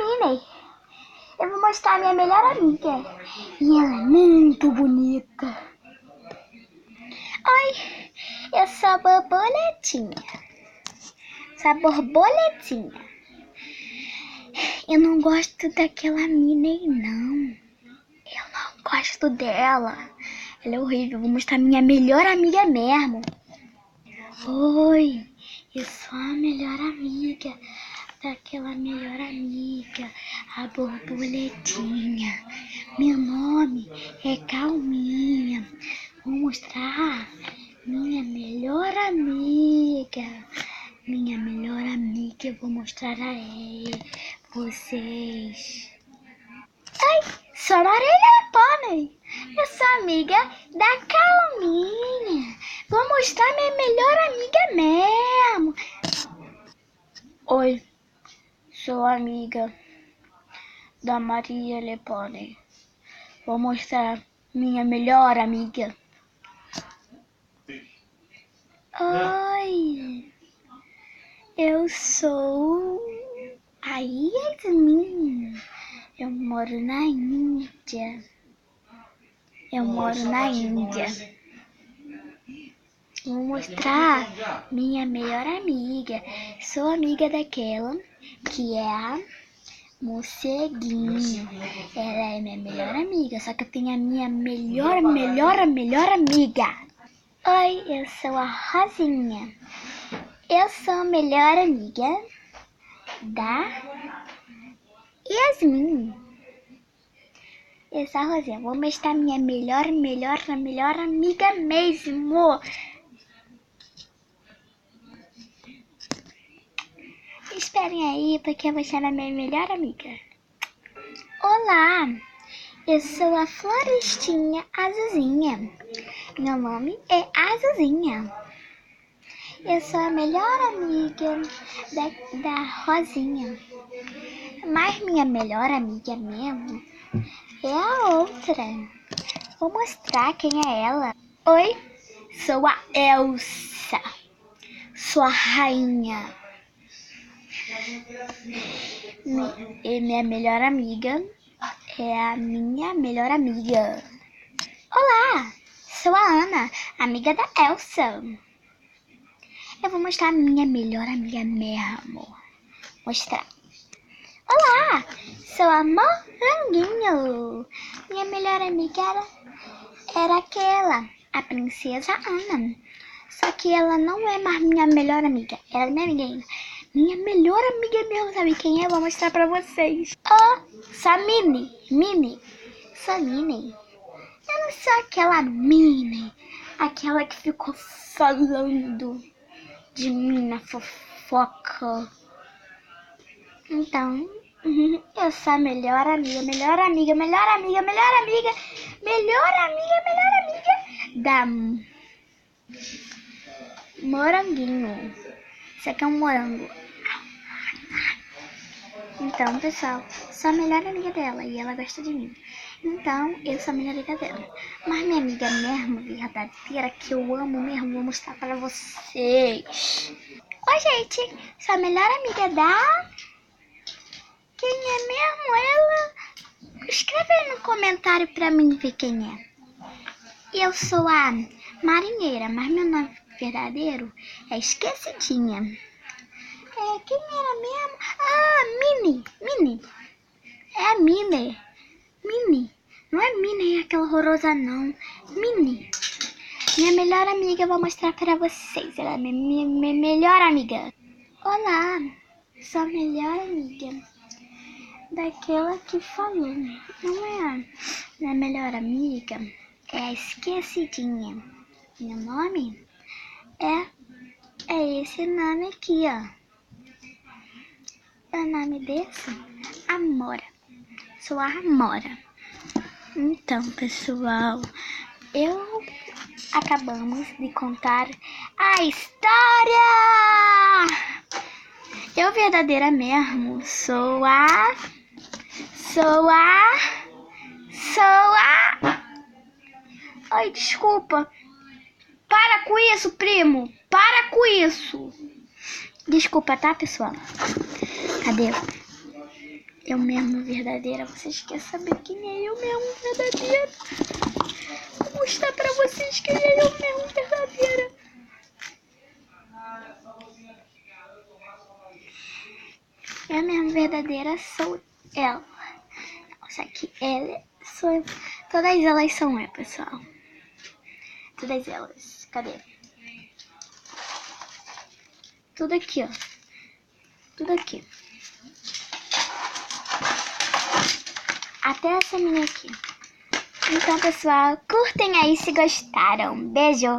Minha. Eu vou mostrar a minha melhor amiga. E ela é muito bonita. Oi, eu sou a borboletinha. Sou a borboletinha. Eu não gosto daquela Minha, não. Eu não gosto dela. Ela é horrível. Eu vou mostrar a minha melhor amiga mesmo. Oi, eu sou a melhor amiga daquela melhor amiga, a borboletinha. Meu nome é Calminha. Vou mostrar minha melhor amiga. Minha melhor amiga, eu vou mostrar a vocês. Oi, sou a orelha pônei. Eu sou amiga da Calminha. Vou mostrar minha melhor amiga mesmo. Oi, sou amiga da Maria Lepone. Vou mostrar minha melhor amiga. Oi, eu sou a Yasmin. Eu moro na Índia. Vou mostrar minha melhor amiga. Sou amiga daquela que é a morceguinho. Ela é minha melhor amiga, só que eu tenho a minha melhor amiga. Oi, eu sou a Rosinha. Eu sou a melhor amiga da Yasmin. Eu sou a Rosinha. Vou mostrar minha melhor amiga mesmo. Esperem aí, porque eu vou chamar minha melhor amiga. Olá, eu sou a florestinha azulzinha. Meu nome é Azulzinha. Eu sou a melhor amiga da Rosinha. Mas minha melhor amiga mesmo é a outra. Vou mostrar quem é ela. Oi, sou a Elsa. Sou a rainha. E minha melhor amiga é a minha melhor amiga. Olá, sou a Ana, amiga da Elsa. Eu vou mostrar a minha melhor amiga mesmo. Mostrar. Olá, sou a Moranguinho. Minha melhor amiga era aquela, a princesa Ana. Só que ela não é mais minha melhor amiga. Ela é minha amiga ainda. Minha melhor amiga mesmo, sabe quem é? Eu vou mostrar pra vocês. Oh, sou a Minnie. Sou a Minnie. Eu não sou aquela Minnie. Aquela que ficou falando de mim na fofoca. Então, eu sou a melhor amiga da Moranguinho. Isso aqui é um morango. Então, pessoal, sou a melhor amiga dela e ela gosta de mim. Então, eu sou a melhor amiga dela. Mas minha amiga mesmo, verdadeira, que eu amo mesmo, vou mostrar para vocês. Oi, gente, sou a melhor amiga da... Quem é mesmo ela? Escreve aí no comentário pra mim ver quem é. Eu sou a marinheira, mas meu nome verdadeiro é Esquecidinha. Quem era mesmo? Ah, Minnie. É a Minnie. Não é Minnie, é aquela horrorosa não. Minnie. Minha melhor amiga, eu vou mostrar pra vocês. Ela é minha melhor amiga. Olá, sou a melhor amiga daquela que falou. Não é a minha melhor amiga, é a Esquecidinha. Meu nome é esse nome aqui, ó. O nome desse? Amora. Sou a Amora. Então, pessoal, acabamos de contar a história. Eu verdadeira mesmo sou a... Ai, desculpa. Para com isso, primo. Para com isso. Desculpa, tá, pessoal? Cadê? Eu mesmo verdadeira. Vocês querem saber quem é eu mesmo verdadeira? Vou mostrar pra vocês quem é eu mesmo verdadeira. Eu mesmo verdadeira sou ela. Só que ela sou eu. Todas elas são eu, pessoal. Todas elas. Cadê? Tudo aqui, ó. Tudo aqui. Até essa minha aqui. Então, pessoal, curtem aí se gostaram. Beijo!